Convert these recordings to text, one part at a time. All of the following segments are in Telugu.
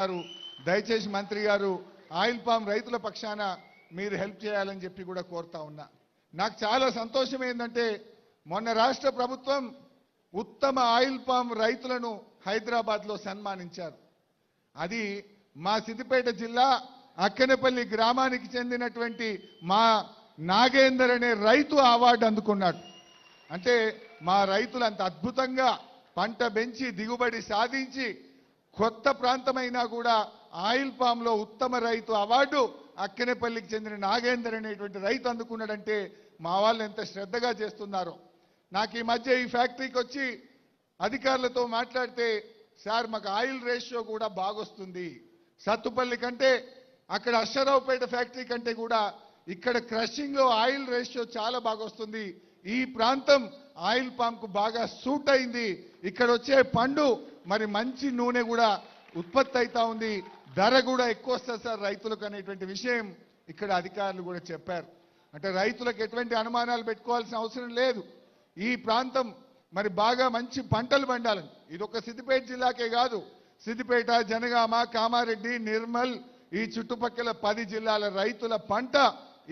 గారు దయచేసి మంత్రి గారు ఆయిల్ పామ్ రైతుల పక్షాన మీరు హెల్ప్ చేయాలని చెప్పి కూడా కోరుతా ఉన్నా. నాకు చాలా సంతోషం ఏంటంటే మొన్న రాష్ట్ర ప్రభుత్వం ఉత్తమ ఆయిల్ పామ్ రైతులను హైదరాబాద్లో సన్మానించారు. అది మా సిద్దిపేట జిల్లా అక్కనేపల్లి గ్రామానికి చెందినటువంటి మా నాగేందర్ అనే రైతు అవార్డు అందుకున్నాడు. అంటే మా రైతులు అంత అద్భుతంగా పంట పెంచి దిగుబడి సాధించి కొత్త ప్రాంతమైనా కూడా ఆయిల్ పామ్ లో ఉత్తమ రైతు అవార్డు అక్కనేపల్లికి చెందిన నాగేందర్ అనేటువంటి రైతు అందుకున్నాడంటే మా వాళ్ళు ఎంత శ్రద్ధగా చేస్తున్నారో. నాకు ఈ మధ్య ఈ ఫ్యాక్టరీకి వచ్చి అధికారులతో మాట్లాడితే సార్ మాకు ఆయిల్ రేషియో కూడా బాగొస్తుంది, సత్తుపల్లి కంటే అక్కడ అశ్వరావుపేట ఫ్యాక్టరీ కంటే కూడా ఇక్కడ క్రషింగ్ లో ఆయిల్ రేషియో చాలా బాగొస్తుంది, ఈ ప్రాంతం ఆయిల్ పామ్ కు బాగా సూట్ అయింది, ఇక్కడ వచ్చే పండు మరి మంచి నూనె కూడా ఉత్పత్తి అవుతా ఉంది, ధర కూడా ఎక్కువ వస్తుంది సార్ రైతులకు అనేటువంటి విషయం ఇక్కడ అధికారులు కూడా చెప్పారు. అంటే రైతులకు ఎటువంటి అనుమానాలు పెట్టుకోవాల్సిన అవసరం లేదు. ఈ ప్రాంతం మరి బాగా మంచి పంటలు పండాలని, ఇది ఒక సిద్దిపేట జిల్లాకే కాదు, సిద్దిపేట, జనగామ, కామారెడ్డి, నిర్మల్ ఈ చుట్టుపక్కల 10 జిల్లాల రైతుల పంట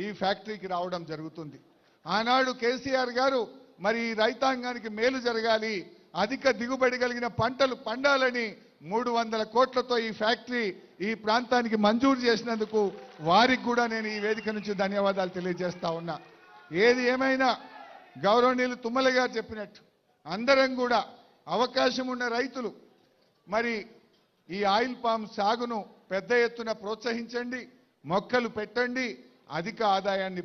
ఈ ఫ్యాక్టరీకి రావడం జరుగుతుంది. ఆనాడు కేసీఆర్ గారు మరి ఈ రైతాంగానికి మేలు జరగాలి, అధిక దిగుబడి కలిగిన పంటలు పండాలని 300 కోట్లతో ఈ ఫ్యాక్టరీ ఈ ప్రాంతానికి మంజూరు చేసినందుకు వారికి కూడా నేను ఈ వేదిక నుంచి ధన్యవాదాలు తెలియజేస్తా ఉన్నా. ఏది ఏమైనా గౌరవనీయులు తుమ్మల గారు చెప్పినట్టు అందరం కూడా అవకాశం ఉన్న రైతులు మరి ఈ ఆయిల్ పామ్ సాగును పెద్ద ఎత్తున ప్రోత్సహించండి, మొక్కలు పెట్టండి, అధిక ఆదాయాన్ని